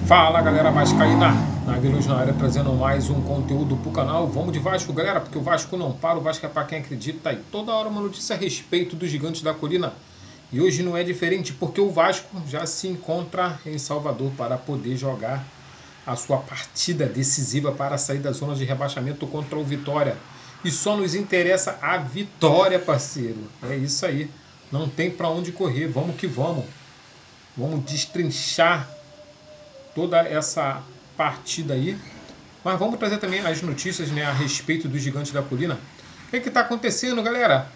Fala galera vascaína, Naguiluz na área trazendo mais um conteúdo pro canal. Vamos de Vasco, galera, porque o Vasco não para, o Vasco é para quem acredita. E toda hora uma notícia a respeito dos Gigantes da Colina. E hoje não é diferente, porque o Vasco já se encontra em Salvador para poder jogar a sua partida decisiva para sair da zona de rebaixamento contra o Vitória. E só nos interessa a vitória, parceiro. É isso aí, não tem para onde correr, vamos que vamos. Vamos destrinchar toda essa partida aí. Mas vamos trazer também as notícias, né, a respeito dos Gigantes da Colina. O que está acontecendo, galera?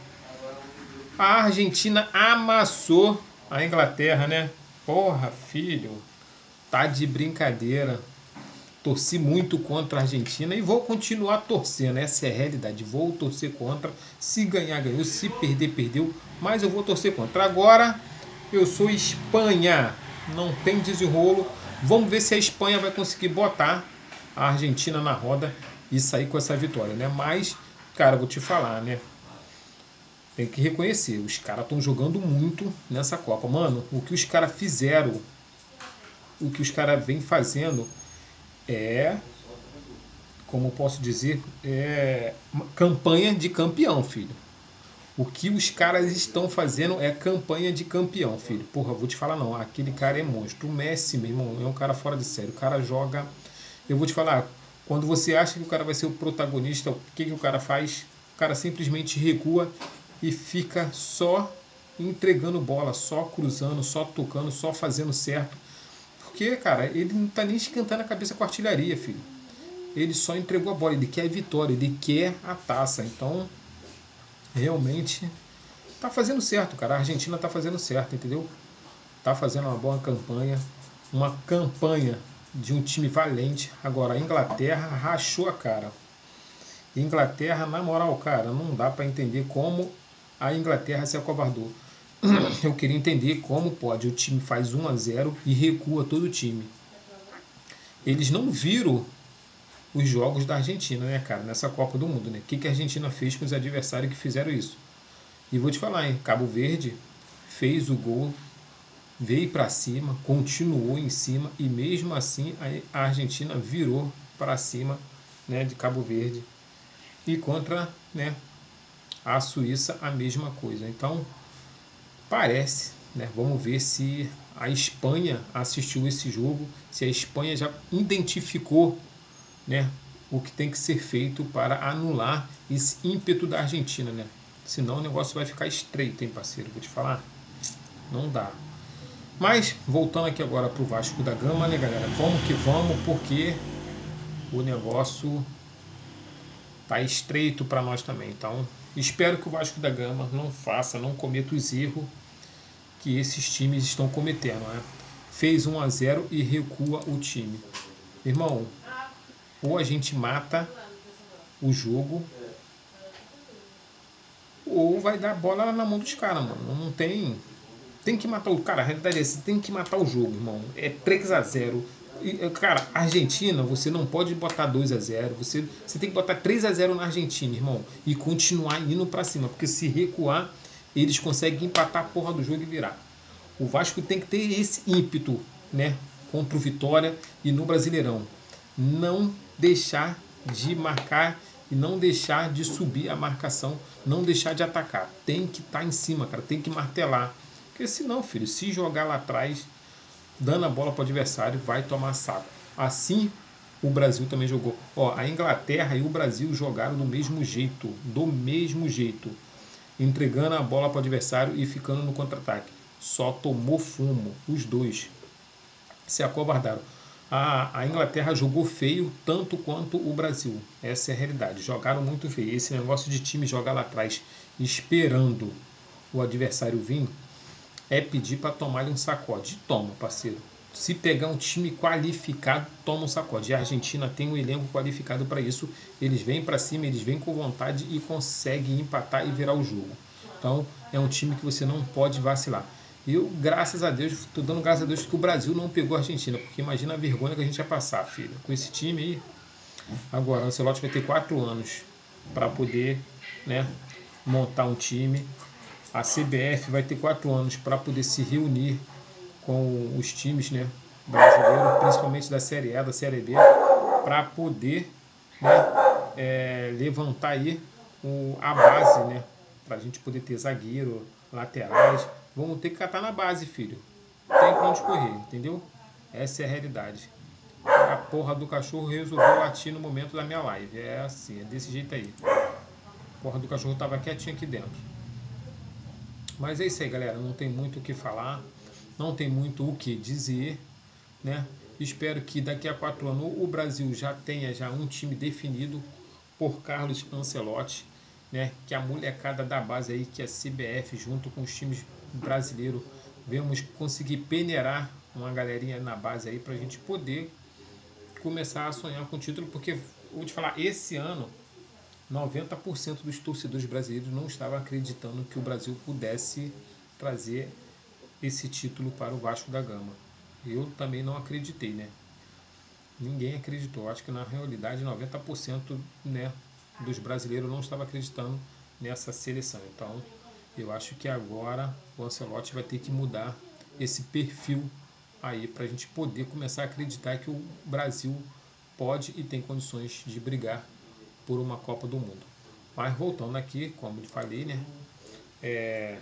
A Argentina amassou a Inglaterra, né? Porra, filho, tá de brincadeira. Torci muito contra a Argentina e vou continuar torcendo. Essa é a realidade. Vou torcer contra. Se ganhar, ganhou. Se perder, perdeu. Mas eu vou torcer contra. Agora eu sou Espanha. Não tem desenrolo. Vamos ver se a Espanha vai conseguir botar a Argentina na roda e sair com essa vitória, né? Mas, cara, vou te falar, né? Tem que reconhecer, os caras estão jogando muito nessa Copa. Mano, o que os caras fizeram, o que os caras vêm fazendo é, como eu posso dizer, é campanha de campeão, filho. O que os caras estão fazendo é campanha de campeão, filho. Porra, vou te falar não, aquele cara é monstro. O Messi, meu irmão, é um cara fora de série. O cara joga... Eu vou te falar, quando você acha que o cara vai ser o protagonista, o que o cara faz? O cara simplesmente recua e fica só entregando bola, só cruzando, só tocando, só fazendo certo. Porque, cara, ele não tá nem esquentando a cabeça com a artilharia, filho. Ele só entregou a bola, ele quer a vitória, ele quer a taça. Então, realmente tá fazendo certo, cara. A Argentina tá fazendo certo, entendeu? Tá fazendo uma campanha de um time valente. Agora a Inglaterra rachou a cara. Inglaterra, na moral, cara, não dá para entender como a Inglaterra se acovardou. Eu queria entender como pode. O time faz 1-0 e recua todo o time. Eles não viram os jogos da Argentina, né, cara, nessa Copa do Mundo, né? O que a Argentina fez com os adversários que fizeram isso? E vou te falar, hein, Cabo Verde fez o gol, veio para cima, continuou em cima e mesmo assim a Argentina virou para cima, né, de Cabo Verde. E contra, né, a Suíça a mesma coisa. Então, parece, né, vamos ver se a Espanha assistiu esse jogo, se a Espanha já identificou, né, o que tem que ser feito para anular esse ímpeto da Argentina, né? Senão o negócio vai ficar estreito, hein, parceiro? Vou te falar, não dá. Mas, voltando aqui agora para o Vasco da Gama, né, galera? Vamos que vamos, porque o negócio tá estreito para nós também. Então, espero que o Vasco da Gama não cometa os erros que esses times estão cometendo, né? Fez 1-0 e recua o time. Irmão, ou a gente mata o jogo, ou vai dar bola na mão dos caras, mano. Não tem... Tem que matar o... Cara, a realidade é essa, tem que matar o jogo, irmão. É 3-0. Cara, Argentina, você não pode botar 2-0. Você tem que botar 3-0 na Argentina, irmão. E continuar indo pra cima. Porque se recuar, eles conseguem empatar a porra do jogo e virar. O Vasco tem que ter esse ímpeto, né? Contra o Vitória e no Brasileirão. Não deixar de marcar e não deixar de subir a marcação, não deixar de atacar. Tem que estar em cima, cara, tem que martelar. Porque senão, filho, se jogar lá atrás, dando a bola para o adversário, vai tomar saco. Assim o Brasil também jogou. Ó, a Inglaterra e o Brasil jogaram do mesmo jeito, entregando a bola para o adversário e ficando no contra-ataque. Só tomou fumo, os dois se acovardaram. A Inglaterra jogou feio tanto quanto o Brasil. Essa é a realidade. Jogaram muito feio. Esse negócio de time jogar lá atrás esperando o adversário vir é pedir para tomar-lhe um sacode. Toma, parceiro. Se pegar um time qualificado, toma um sacode. E a Argentina tem um elenco qualificado para isso. Eles vêm para cima, eles vêm com vontade e conseguem empatar e virar o jogo. Então, é um time que você não pode vacilar. Eu, graças a Deus, estou dando graças a Deus que o Brasil não pegou a Argentina, porque imagina a vergonha que a gente ia passar, filho, com esse time aí. Agora, o Ancelotti vai ter 4 anos para poder, né, montar um time. A CBF vai ter 4 anos para poder se reunir com os times, né, brasileiro, principalmente da Série A, da Série B, para poder, né, levantar aí a base, né, para a gente poder ter zagueiro, laterais. Vamos ter que catar na base, filho. Não tem pra onde correr, entendeu? Essa é a realidade. A porra do cachorro resolveu latir no momento da minha live. É assim, é desse jeito aí. A porra do cachorro tava quietinho aqui dentro. Mas é isso aí, galera. Não tem muito o que falar. Não tem muito o que dizer, né? Espero que daqui a 4 anos o Brasil já tenha já um time definido por Carlos Ancelotti, né? Que a molecada da base aí, que a CBF junto com os times brasileiros, vamos conseguir peneirar uma galerinha na base aí para a gente poder começar a sonhar com o título, porque vou te falar, esse ano 90% dos torcedores brasileiros não estavam acreditando que o Brasil pudesse trazer esse título para o Vasco da Gama. Eu também não acreditei, né? Ninguém acreditou. Acho que na realidade 90%, né, dos brasileiros não estava acreditando nessa seleção. Então, eu acho que agora o Ancelotti vai ter que mudar esse perfil aí para a gente poder começar a acreditar que o Brasil pode e tem condições de brigar por uma Copa do Mundo. Mas voltando aqui, como eu falei, né?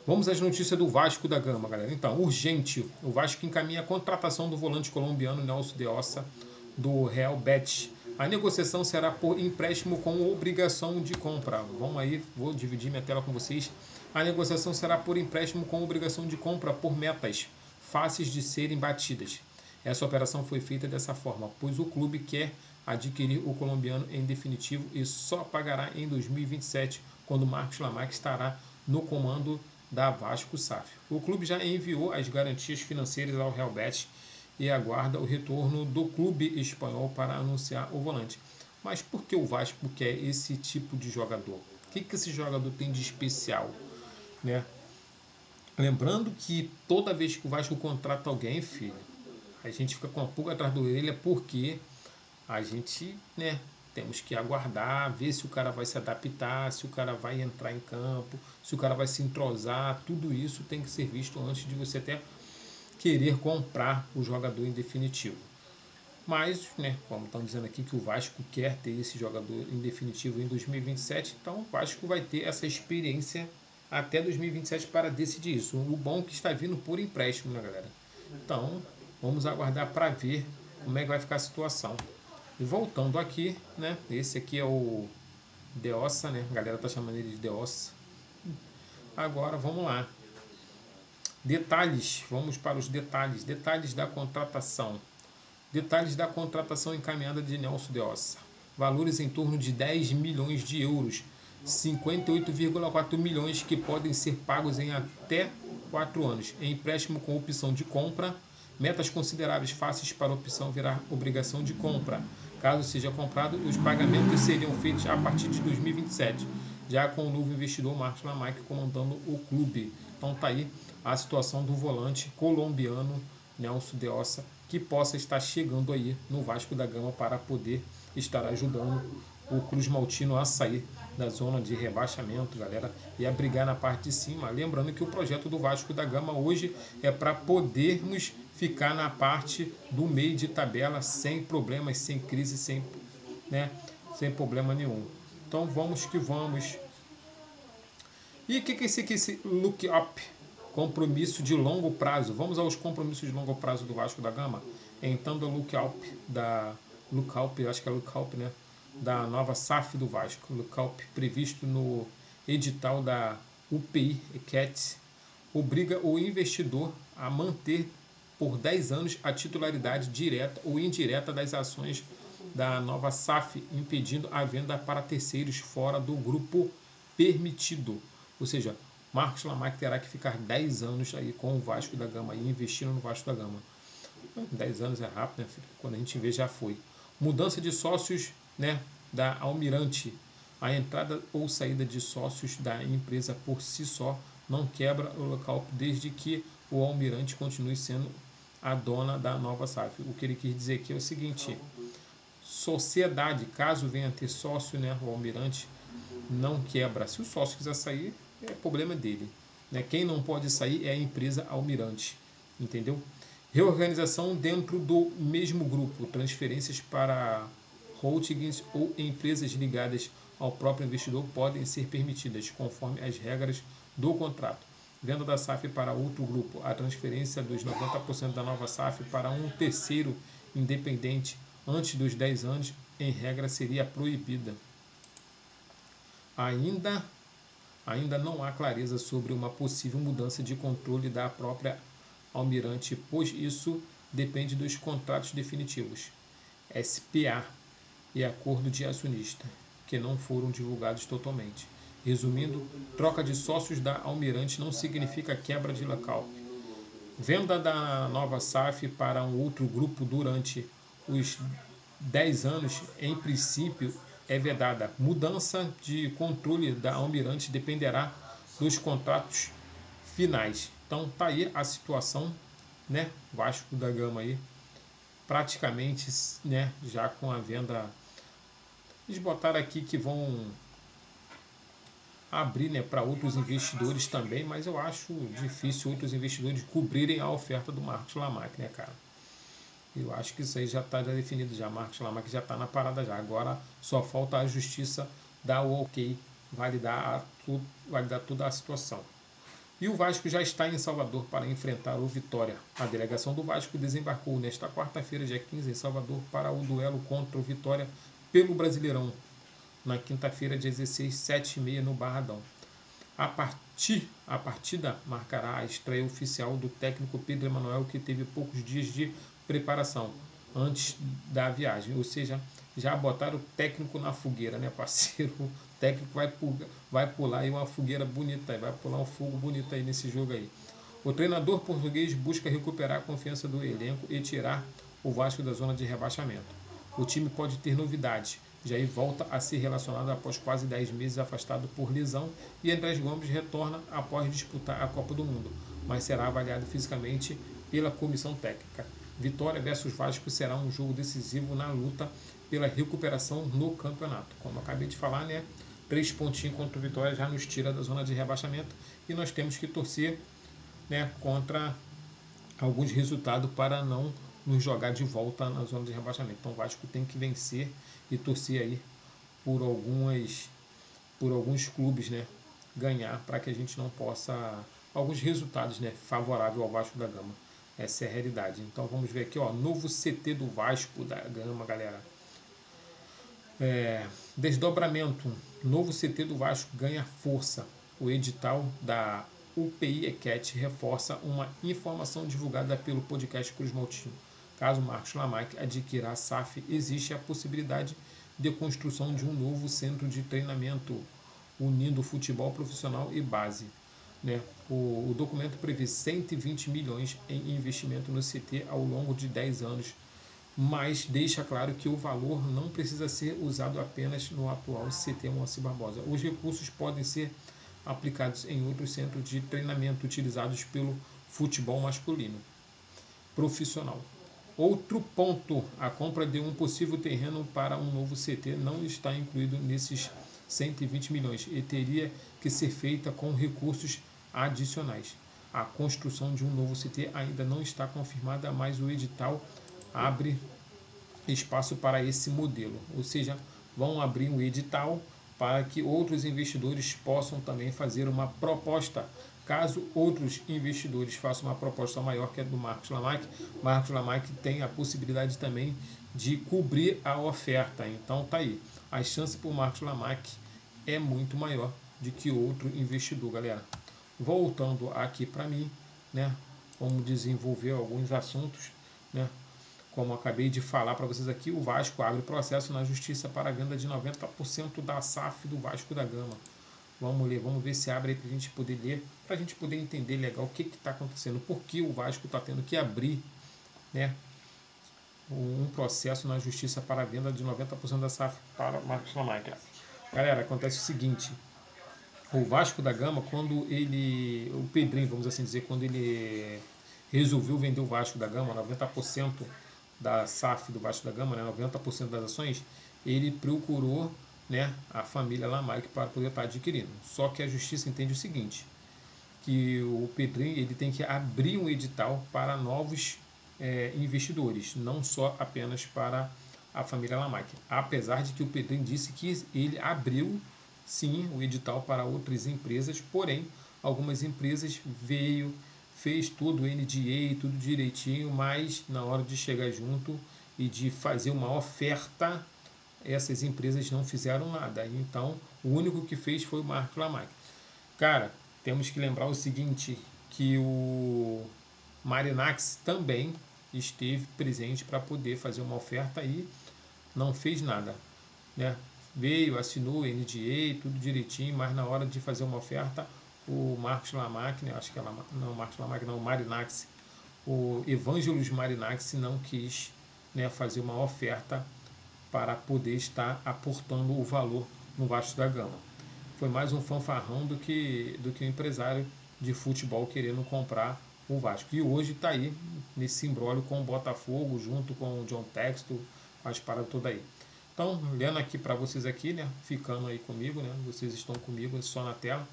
Vamos às notícias do Vasco da Gama, galera. Então, urgente. O Vasco encaminha a contratação do volante colombiano Nelson de Ossa do Real Betis. A negociação será por empréstimo com obrigação de compra. Vamos aí, vou dividir minha tela com vocês. A negociação será por empréstimo com obrigação de compra por metas fáceis de serem batidas. Essa operação foi feita dessa forma, pois o clube quer adquirir o colombiano em definitivo e só pagará em 2027, quando Marcos Lamarque estará no comando da Vasco SAF. O clube já enviou as garantias financeiras ao Real Betis e aguarda o retorno do clube espanhol para anunciar o volante. Mas por que o Vasco quer esse tipo de jogador? O que esse jogador tem de especial, né? Lembrando que toda vez que o Vasco contrata alguém, filho, a gente fica com a pulga atrás da orelha porque a gente, né, temos que aguardar, ver se o cara vai se adaptar, se o cara vai entrar em campo, se o cara vai se entrosar. Tudo isso tem que ser visto antes de você até querer comprar o jogador em definitivo. Mas, né, como estão dizendo aqui que o Vasco quer ter esse jogador em definitivo em 2027, então o Vasco vai ter essa experiência até 2027 para decidir isso. O bom é que está vindo por empréstimo, né, galera? Então, vamos aguardar para ver como é que vai ficar a situação. E voltando aqui, né, esse aqui é o Deossa, né? A galera tá chamando ele de Deossa. Agora, vamos lá. Detalhes, vamos para os detalhes. Detalhes da contratação. Detalhes da contratação encaminhada de Nelson de Ossa. Valores em torno de 10 milhões de euros, 58,4 milhões que podem ser pagos em até 4 anos. Em empréstimo com opção de compra, metas consideráveis fáceis para a opção virar obrigação de compra. Caso seja comprado, os pagamentos seriam feitos a partir de 2027, já com o novo investidor Marcos Lamarque comandando o clube. Então tá aí a situação do volante colombiano Nelson de Ossa, que possa estar chegando aí no Vasco da Gama para poder estar ajudando o Cruz Maltino a sair da zona de rebaixamento, galera, e a brigar na parte de cima. Lembrando que o projeto do Vasco da Gama hoje é para podermos ficar na parte do meio de tabela sem problemas, sem crise, né, sem problema nenhum. Então vamos que vamos. E o que é esse aqui, esse look up? Compromisso de longo prazo. Vamos aos compromissos de longo prazo do Vasco da Gama. Então, do acho que é Lookup, né? Da nova SAF do Vasco. Lookup previsto no edital da UPI ECAT obriga o investidor a manter por 10 anos a titularidade direta ou indireta das ações da nova SAF, impedindo a venda para terceiros fora do grupo permitido. Ou seja, Marcos Lamarque terá que ficar 10 anos aí com o Vasco da Gama e investindo no Vasco da Gama. 10 anos é rápido, né, filho? Quando a gente vê, já foi. Mudança de sócios, né, da Almirante. A entrada ou saída de sócios da empresa por si só não quebra o local desde que o Almirante continue sendo a dona da nova SAF. O que ele quis dizer aqui é o seguinte: sociedade, caso venha a ter sócio, né, o Almirante não quebra. Se o sócio quiser sair, é problema dele. Né? Quem não pode sair é a empresa Almirante. Entendeu? Reorganização dentro do mesmo grupo, transferências para holdings ou empresas ligadas ao próprio investidor podem ser permitidas, conforme as regras do contrato. Venda da SAF para outro grupo, a transferência dos 90% da nova SAF para um terceiro independente antes dos 10 anos, em regra, seria proibida. Ainda não há clareza sobre uma possível mudança de controle da própria Almirante, pois isso depende dos contratos definitivos, SPA e acordo de acionista, que não foram divulgados totalmente. Resumindo, troca de sócios da Almirante não significa quebra de local. Venda da nova SAF para um outro grupo durante os 10 anos, em princípio, é vedada. Mudança de controle da Almirante dependerá dos contratos finais. Então tá aí a situação, né? Vasco da Gama aí praticamente, né, já com a venda. Eles botaram aqui que vão abrir, né, para outros investidores também, mas eu acho difícil outros investidores cobrirem a oferta do Marcos Lamaque, né, cara? Eu acho que isso aí já está definido já. Marcos Lamaque já está na parada já. Agora só falta a justiça dar o ok, validar toda a situação. E o Vasco já está em Salvador para enfrentar o Vitória. A delegação do Vasco desembarcou nesta quarta-feira, dia 15, em Salvador, para o duelo contra o Vitória pelo Brasileirão. Na quinta-feira, dia 16, 7h30, no Barradão. A partida marcará a estreia oficial do técnico Pedro Emanuel, que teve poucos dias de preparação antes da viagem. Ou seja, já botaram o técnico na fogueira, né, parceiro? O técnico vai pular aí uma fogueira bonita, vai pular um fogo bonito aí nesse jogo aí. O treinador português busca recuperar a confiança do elenco e tirar o Vasco da zona de rebaixamento. O time pode ter novidades. Jair volta a ser relacionado após quase 10 meses afastado por lesão e Andrés Gomes retorna após disputar a Copa do Mundo, mas será avaliado fisicamente pela comissão técnica. Vitória versus Vasco será um jogo decisivo na luta pela recuperação no campeonato. Como eu acabei de falar, né? 3 pontinhos contra o Vitória já nos tira da zona de rebaixamento e nós temos que torcer, né, contra alguns resultados para não nos jogar de volta na zona de rebaixamento. Então o Vasco tem que vencer e torcer aí por alguns clubes, né, ganhar, para que a gente não possa alguns resultados, né, favoráveis ao Vasco da Gama. Essa é a realidade. Então vamos ver aqui, ó, novo CT do Vasco da Gama, galera. Desdobramento. Novo CT do Vasco ganha força. O edital da UPI EQUET reforça uma informação divulgada pelo podcast Cruz Maltino. Caso Marcos Lamaque adquira a SAF, existe a possibilidade de construção de um novo centro de treinamento, unindo futebol profissional e base. Né? O documento prevê 120 milhões em investimento no CT ao longo de 10 anos, mas deixa claro que o valor não precisa ser usado apenas no atual CT Moacir Barbosa. Os recursos podem ser aplicados em outros centros de treinamento utilizados pelo futebol masculino profissional. Outro ponto, a compra de um possível terreno para um novo CT não está incluído nesses 120 milhões e teria que ser feita com recursos adicionais. A construção de um novo CT ainda não está confirmada, mas o edital abre espaço para esse modelo, ou seja, vão abrir um edital para que outros investidores possam também fazer uma proposta. Caso outros investidores façam uma proposta maior que a do Marcos Lamaque tem a possibilidade também de cobrir a oferta. Então tá aí, a chance para o Marcos Lamaque é muito maior do que outro investidor, galera. Voltando aqui para mim, né, vamos desenvolver alguns assuntos, né. Como acabei de falar para vocês aqui, o Vasco abre processo na justiça para a venda de 90% da SAF do Vasco da Gama. Vamos ler, vamos ver se abre aí para a gente poder ler, para a gente poder entender legal o que está acontecendo, por que o Vasco está tendo que abrir, né, um processo na justiça para a venda de 90% da SAF para Marcos Lamaque. Galera, acontece o seguinte, o Vasco da Gama, o Pedrinho, vamos assim dizer, quando ele resolveu vender o Vasco da Gama, 90% da SAF do Vasco da Gama, né, 90% das ações, ele procurou, né, a família Lamaque para poder estar adquirindo. Só que a justiça entende o seguinte, que o Pedrinho ele tem que abrir um edital para novos investidores, não só apenas para a família Lamach. Apesar de que o Pedrinho disse que ele abriu sim o edital para outras empresas, porém algumas empresas fez todo o NDA, tudo direitinho, mas na hora de chegar junto e de fazer uma oferta, essas empresas não fizeram nada. Então o único que fez foi o Marcos Lamach. Cara, temos que lembrar o seguinte, que o Marinax também esteve presente para poder fazer uma oferta e não fez nada, né? Veio, assinou NDA, tudo direitinho, mas na hora de fazer uma oferta, o Marcos Lamach, né? Acho que é não, Marcos Lamach não, o Marinax, o Evangelos Marinax não quis, né, fazer uma oferta para poder estar aportando o valor no Vasco da Gama. Foi mais um fanfarrão do que um empresário de futebol querendo comprar o Vasco. E hoje está aí nesse imbróglio com o Botafogo, junto com o John Textor, as paradas todas aí. Então, lendo aqui para vocês aqui, né, ficando aí comigo, né, vocês estão comigo só na tela.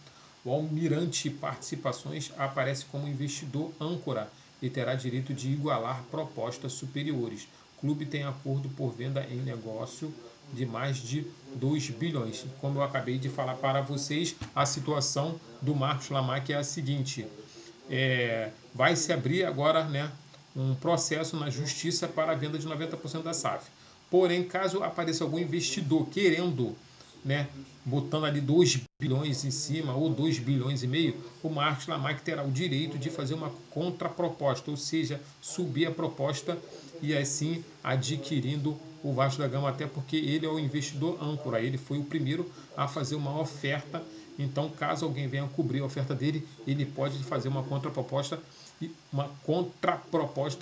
O Almirante Participações aparece como investidor âncora e terá direito de igualar propostas superiores. O clube tem acordo por venda em negócio de mais de 2 bilhões. Como eu acabei de falar para vocês, a situação do Marcos Lamach é a seguinte: vai se abrir agora, né, um processo na justiça para a venda de 90% da SAF. Porém, caso apareça algum investidor querendo, né, botando ali 2 bilhões em cima ou 2 bilhões e meio, o Marcos Lamach terá o direito de fazer uma contraproposta, ou seja, subir a proposta e assim adquirindo o Vasco da Gama, até porque ele é o investidor âncora, ele foi o primeiro a fazer uma oferta. Então, caso alguém venha cobrir a oferta dele, ele pode fazer uma contraproposta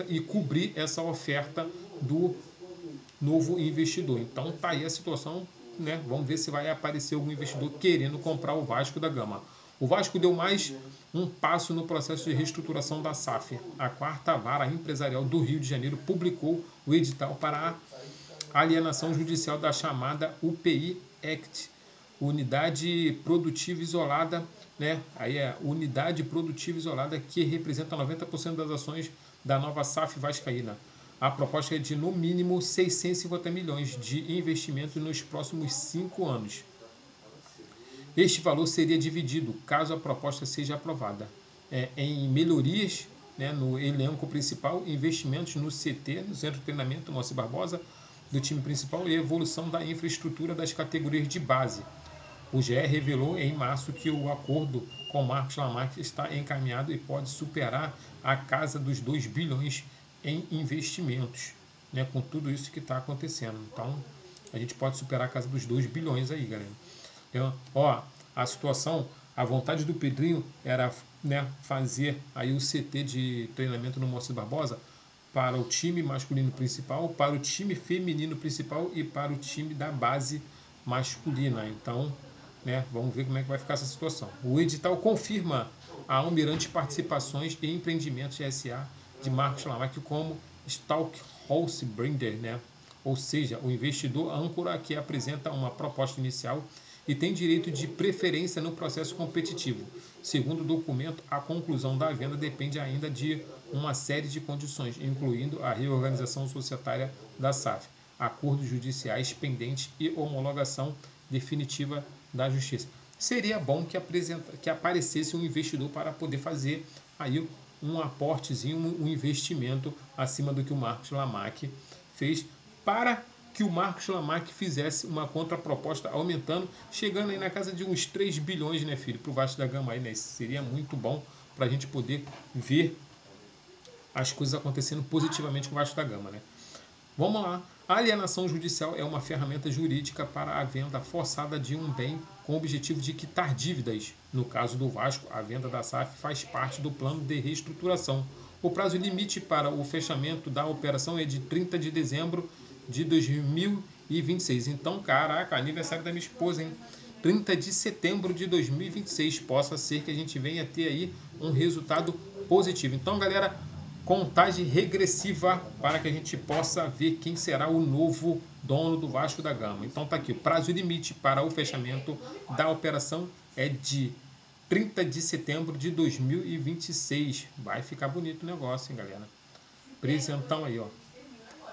e cobrir essa oferta do novo investidor. Então tá aí a situação, né? Vamos ver se vai aparecer algum investidor querendo comprar o Vasco da Gama. O Vasco deu mais um passo no processo de reestruturação da SAF. A quarta vara empresarial do Rio de Janeiro publicou o edital para a alienação judicial da chamada UPI Act, unidade produtiva isolada, né? Aí é unidade produtiva isolada que representa 90% das ações da nova SAF vascaína. A proposta é de no mínimo 650 milhões de investimento nos próximos 5 anos. Este valor seria dividido, caso a proposta seja aprovada, em melhorias, né, no elenco principal, investimentos no CT, no Centro de Treinamento Moacir Barbosa, do time principal e evolução da infraestrutura das categorias de base. O GE revelou em março que o acordo com Marcos Lamach está encaminhado e pode superar a casa dos 2 bilhões em investimentos, né, com tudo isso que está acontecendo. Então, a gente pode superar a casa dos 2 bilhões aí, galera. Então, a situação, a vontade do Pedrinho era, né, fazer aí o CT de treinamento no Moacir Barbosa para o time masculino principal, para o time feminino principal e para o time da base masculina. Então, né, vamos ver como é que vai ficar essa situação. O edital confirma a Almirante Participações e Empreendimentos SA de Marcos Lamach como Stockhouse Binder, né? Ou seja, o investidor âncora que apresenta uma proposta inicial e tem direito de preferência no processo competitivo. Segundo o documento, a conclusão da venda depende ainda de uma série de condições, incluindo a reorganização societária da SAF, acordos judiciais pendentes e homologação definitiva da Justiça. Seria bom que aparecesse um investidor para poder fazer aí um aportezinho, um investimento acima do que o Marcos Lamach fez, para que o Marcos Lamach fizesse uma contraproposta aumentando, chegando aí na casa de uns 3 bilhões, né, filho, para o Vasco da Gama aí, né? Seria muito bom para a gente poder ver as coisas acontecendo positivamente com o Vasco da Gama, né? Vamos lá. A alienação judicial é uma ferramenta jurídica para a venda forçada de um bem com o objetivo de quitar dívidas. No caso do Vasco, a venda da SAF faz parte do plano de reestruturação. O prazo limite para o fechamento da operação é de 30 de dezembro de 2026. Então, caraca, aniversário da minha esposa, hein? 30 de setembro de 2026. Possa ser que a gente venha ter aí um resultado positivo. Então, galera, contagem regressiva para que a gente possa ver quem será o novo dono do Vasco da Gama. Então tá aqui, o prazo limite para o fechamento da operação é de 30 de setembro de 2026. Vai ficar bonito o negócio, hein, galera? Presentão aí, ó.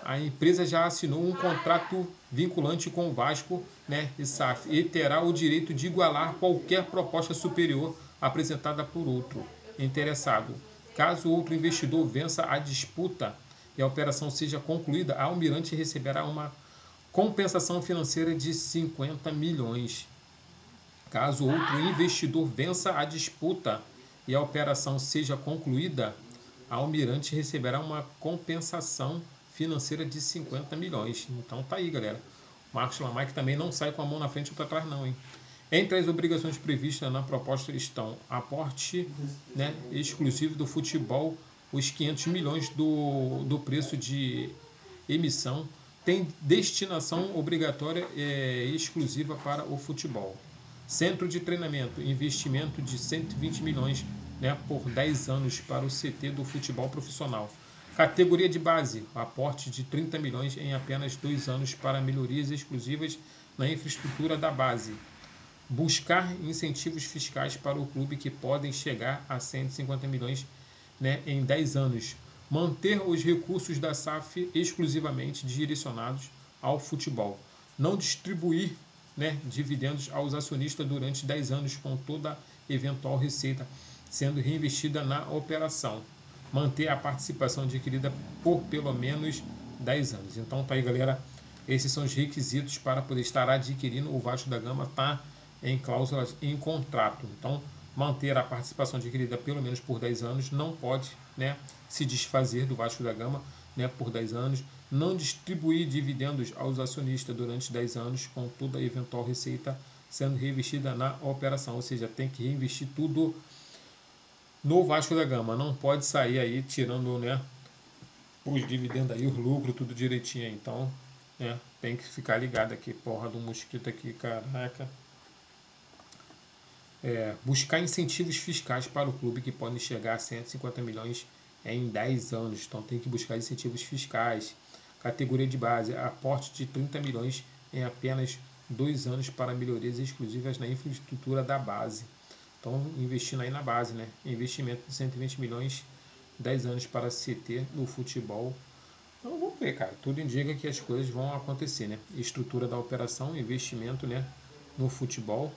A empresa já assinou um contrato vinculante com o Vasco, né, e SAF, e terá o direito de igualar qualquer proposta superior apresentada por outro interessado. Caso outro investidor vença a disputa e a operação seja concluída, a Almirante receberá uma compensação financeira de 50 milhões. Caso outro investidor vença a disputa e a operação seja concluída, a Almirante receberá uma compensação financeira de 50 milhões. Então tá aí, galera. Marcos Lamarck também não sai com a mão na frente e outra atrás, não, hein? Entre as obrigações previstas na proposta estão aporte, né, exclusivo do futebol, os 500 milhões do preço de emissão, tem destinação obrigatória exclusiva para o futebol. Centro de treinamento, investimento de 120 milhões, né, por 10 anos para o CT do futebol profissional. Categoria de base, aporte de 30 milhões em apenas 2 anos para melhorias exclusivas na infraestrutura da base. Buscar incentivos fiscais para o clube que podem chegar a 150 milhões, né, em 10 anos. Manter os recursos da SAF exclusivamente direcionados ao futebol. Não distribuir, né, dividendos aos acionistas durante 10 anos, com toda eventual receita sendo reinvestida na operação. Manter a participação adquirida por pelo menos 10 anos. Então tá aí, galera. Esses são os requisitos para poder estar adquirindo. O Vasco da Gama está em cláusulas em contrato. Então, manter a participação adquirida pelo menos por 10 anos, não pode, né, se desfazer do Vasco da Gama, né, por 10 anos, não distribuir dividendos aos acionistas durante 10 anos, com toda a eventual receita sendo reinvestida na operação, ou seja, tem que reinvestir tudo no Vasco da Gama, não pode sair aí tirando, né, os dividendos aí, os lucros, tudo direitinho aí. Então, né, tem que ficar ligado aqui, porra do mosquito aqui, caraca. Buscar incentivos fiscais para o clube que podem chegar a 150 milhões em 10 anos. Então tem que buscar incentivos fiscais. Categoria de base, aporte de 30 milhões em apenas 2 anos para melhorias exclusivas na infraestrutura da base. Então investindo aí na base, né? Investimento de 120 milhões, 10 anos para CT no futebol. Então vamos ver, cara. Tudo indica que as coisas vão acontecer, né? Estrutura da operação, investimento, né, no futebol,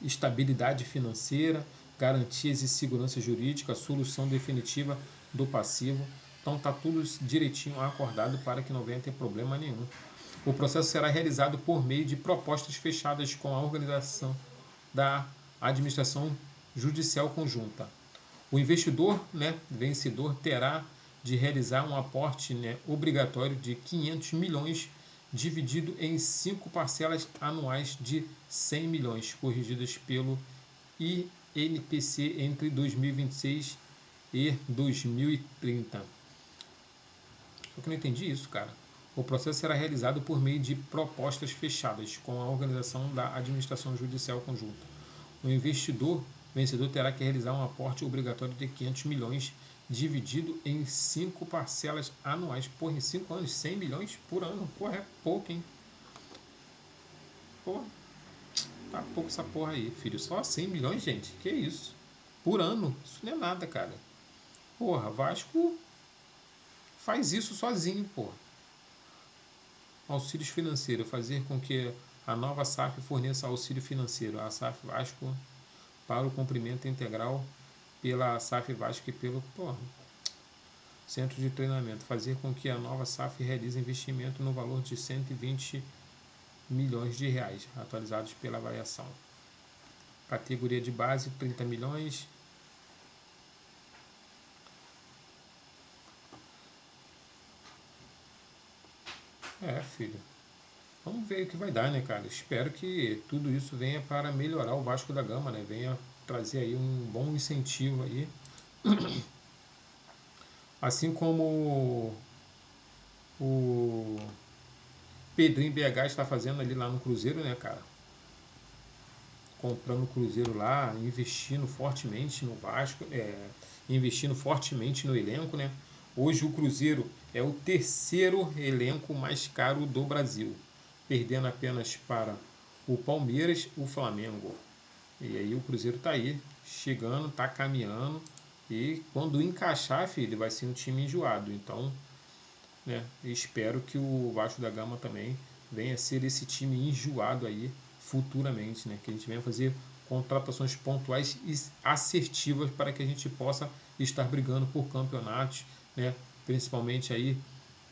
estabilidade financeira, garantias e segurança jurídica, solução definitiva do passivo. Então está tudo direitinho acordado para que não venha ter problema nenhum. O processo será realizado por meio de propostas fechadas com a organização da administração judicial conjunta. O investidor, né, vencedor terá de realizar um aporte, né, obrigatório de 500 milhões dividido em 5 parcelas anuais de 100 milhões, corrigidas pelo INPC entre 2026 e 2030. Só que eu não entendi isso, cara. O processo será realizado por meio de propostas fechadas com a organização da administração judicial conjunta. O investidor vencedor terá que realizar um aporte obrigatório de 500 milhões dividido em 5 parcelas anuais. Porra, em 5 anos, 100 milhões por ano. Porra, é pouco, hein? Porra, tá pouco essa porra aí, filho. Só 100 milhões, gente. Que isso? Por ano. Isso não é nada, cara. Porra, Vasco faz isso sozinho, porra. Auxílios financeiros. Fazer com que a nova SAF forneça auxílio financeiro. A SAF Vasco para o cumprimento integral pela SAF Vasco e pelo centro de treinamento. Fazer com que a nova SAF realize investimento no valor de 120 milhões de reais, atualizados pela avaliação. Categoria de base, 30 milhões. Filho. Vamos ver o que vai dar, né, cara? Espero que tudo isso venha para melhorar o Vasco da Gama, né? Venha trazer aí um bom incentivo aí. Assim como o Pedrinho BH está fazendo ali lá no Cruzeiro, né, cara? Comprando o Cruzeiro lá, investindo fortemente no Vasco, investindo fortemente no elenco, né? Hoje o Cruzeiro é o terceiro elenco mais caro do Brasil, perdendo apenas para o Palmeiras, o Flamengo. E aí o Cruzeiro está aí, chegando, está caminhando, E quando encaixar, filho, vai ser um time enjoado. Então, né, espero que o Vasco da Gama também venha a ser esse time enjoado aí futuramente, né? Que a gente venha fazer contratações pontuais e assertivas para que a gente possa estar brigando por campeonatos, né? Principalmente aí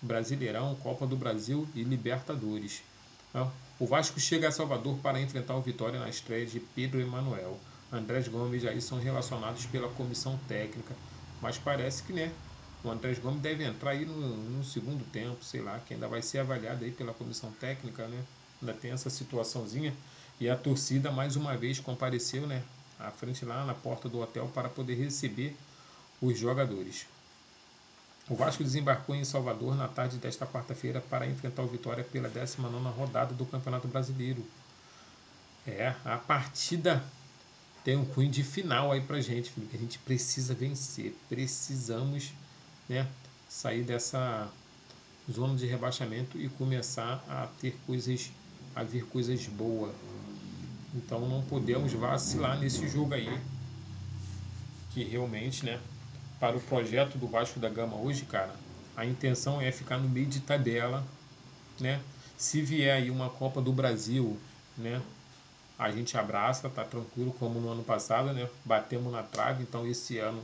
Brasileirão, Copa do Brasil e Libertadores. Então, o Vasco chega a Salvador para enfrentar o Vitória na estreia de Pedro Emanuel. Andrés Gomes aí são relacionados pela comissão técnica, mas parece que, né, o Andrés Gomes deve entrar aí no segundo tempo, sei lá, que ainda vai ser avaliado aí pela comissão técnica, né? Ainda tem essa situaçãozinha. E a torcida mais uma vez compareceu, né, à frente lá na porta do hotel para poder receber os jogadores. O Vasco desembarcou em Salvador na tarde desta quarta-feira para enfrentar o Vitória pela 19ª rodada do Campeonato Brasileiro. A partida tem um cunho de final aí pra gente, filho, que a gente precisa vencer. Precisamos, né, sair dessa zona de rebaixamento e começar a ter coisas, a vir coisas boas. Então não podemos vacilar nesse jogo aí, que realmente, né, para o projeto do Vasco da Gama hoje, cara, a intenção é ficar no meio de tabela, né? Se vier aí uma Copa do Brasil, né, a gente abraça, tá tranquilo, como no ano passado, né? Batemos na trave, então esse ano,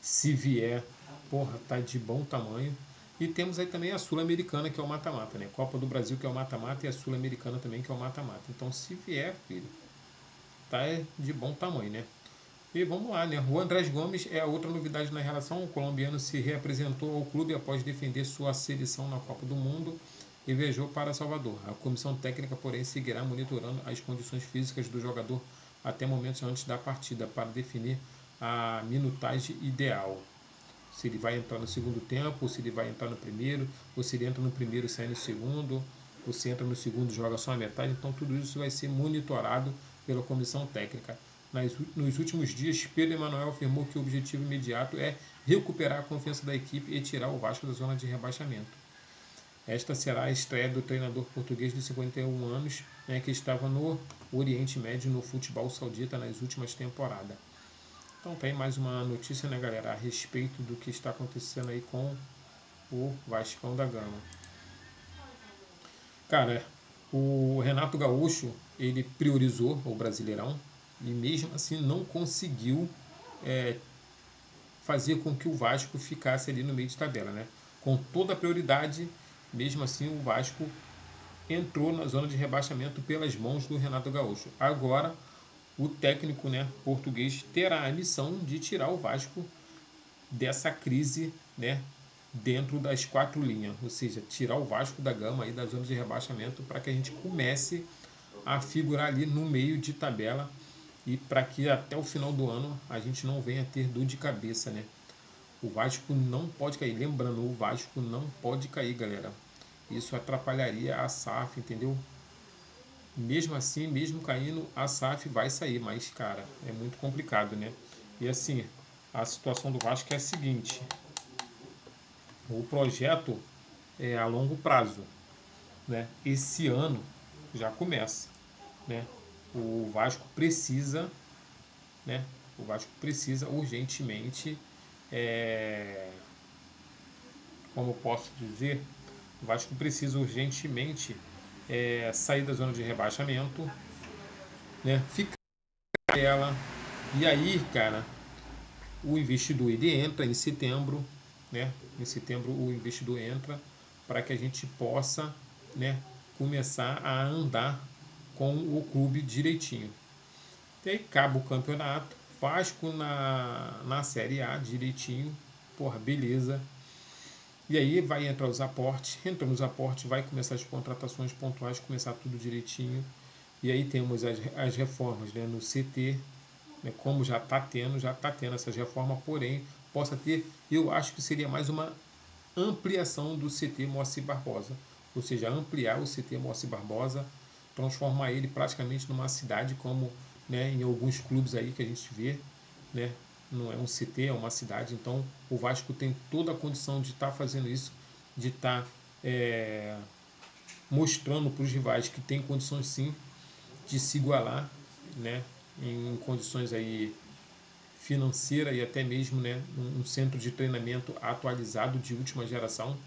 se vier, porra, tá de bom tamanho. E temos aí também a Sul-Americana, que é o mata-mata, né? Copa do Brasil, que é o mata-mata, e a Sul-Americana também, que é o mata-mata. Então, se vier, filho, tá de bom tamanho, né? E vamos lá, né? O Andrés Gomes é a outra novidade na relação. O colombiano se reapresentou ao clube após defender sua seleção na Copa do Mundo e viajou para Salvador. A comissão técnica, porém, seguirá monitorando as condições físicas do jogador até momentos antes da partida para definir a minutagem ideal. Se ele vai entrar no segundo tempo, ou se ele vai entrar no primeiro, ou se ele entra no primeiro e sai no segundo, ou se entra no segundo e joga só a metade. Então, tudo isso vai ser monitorado pela comissão técnica. Nos últimos dias, Pedro Emanuel afirmou que o objetivo imediato é recuperar a confiança da equipe e tirar o Vasco da zona de rebaixamento. Esta será a estreia do treinador português de 51 anos, né, que estava no Oriente Médio no futebol saudita nas últimas temporadas. Então tem mais uma notícia, né, galera, a respeito do que está acontecendo aí com o Vascão da Gama. Cara, o Renato Gaúcho, ele priorizou o Brasileirão e mesmo assim não conseguiu fazer com que o Vasco ficasse ali no meio de tabela, né? Com toda a prioridade, mesmo assim o Vasco entrou na zona de rebaixamento pelas mãos do Renato Gaúcho. Agora, o técnico, né, português terá a missão de tirar o Vasco dessa crise, né, dentro das quatro linhas, ou seja, tirar o Vasco da Gama aí da zona de rebaixamento para que a gente comece a figurar ali no meio de tabela e para que até o final do ano a gente não venha ter dor de cabeça, né? O Vasco não pode cair. Lembrando, o Vasco não pode cair, galera. Isso atrapalharia a SAF, entendeu? Mesmo assim, mesmo caindo, a SAF vai sair, mas, cara, é muito complicado, né? E assim, a situação do Vasco é a seguinte: o projeto é a longo prazo, né? Esse ano já começa, né? O Vasco precisa, né? O Vasco precisa urgentemente, é, como eu posso dizer, o Vasco precisa urgentemente sair da zona de rebaixamento, né? Ficar ela. E aí, cara, o investidor ele entra em setembro, né? Em setembro o investidor entra para que a gente possa, né, começar a andar com o clube direitinho. E aí acaba o campeonato, Vasco na Série A direitinho, porra, beleza. E aí vai entrar os aportes, entrando os aportes, vai começar as contratações pontuais, começar tudo direitinho. E aí temos as reformas, né, no CT, né, como já está tendo essas reformas, porém, possa ter, eu acho que seria mais uma ampliação do CT Moacir Barbosa, ou seja, ampliar o CT Moacir Barbosa, transformar ele praticamente numa cidade como, né, em alguns clubes aí que a gente vê, né, não é um CT, é uma cidade, então o Vasco tem toda a condição de estar fazendo isso, de estar mostrando para os rivais que tem condições sim de se igualar, né, em condições aí financeira e até mesmo, né, um centro de treinamento atualizado de última geração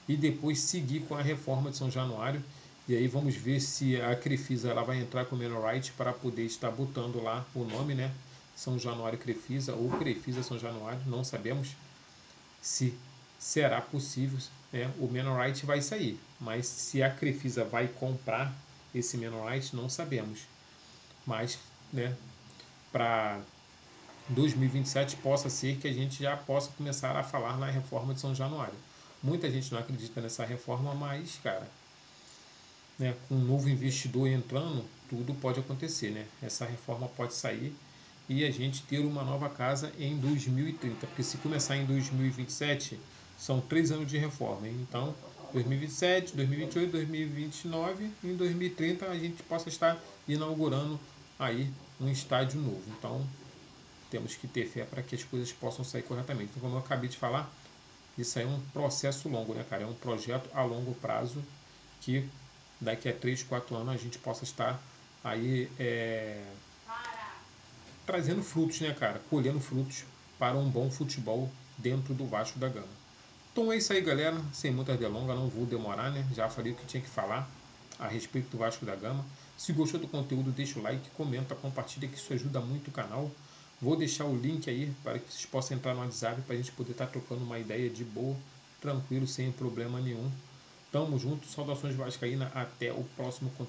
e depois seguir com a reforma de São Januário. E aí vamos ver se a Crefisa ela vai entrar com o menor right para poder estar botando lá o nome, né? São Januário Crefisa ou Crefisa São Januário, não sabemos se será possível, né? O menor right vai sair, mas se a Crefisa vai comprar esse menor right não sabemos. Mas, né, para 2027 possa ser que a gente já possa começar a falar na reforma de São Januário. Muita gente não acredita nessa reforma, mas, cara, né, com um novo investidor entrando, tudo pode acontecer, né? Essa reforma pode sair e a gente ter uma nova casa em 2030, porque se começar em 2027, são 3 anos de reforma, hein? Então 2027, 2028, 2029 e em 2030 a gente possa estar inaugurando aí um estádio novo. Então temos que ter fé para que as coisas possam sair corretamente. Então, como eu acabei de falar, isso aí é um processo longo, né, cara? É um projeto a longo prazo que daqui a 3, 4 anos a gente possa estar aí trazendo frutos, né, cara? Colhendo frutos para um bom futebol dentro do Vasco da Gama. Então é isso aí, galera. Sem muitas delongas, não vou demorar, né? Já falei o que tinha que falar a respeito do Vasco da Gama. Se gostou do conteúdo, deixa o like, comenta, compartilha, que isso ajuda muito o canal. Vou deixar o link aí para que vocês possam entrar no WhatsApp para a gente poder estar trocando uma ideia de boa, tranquilo, sem problema nenhum. Tamo junto, saudações vascaína, até o próximo conteúdo.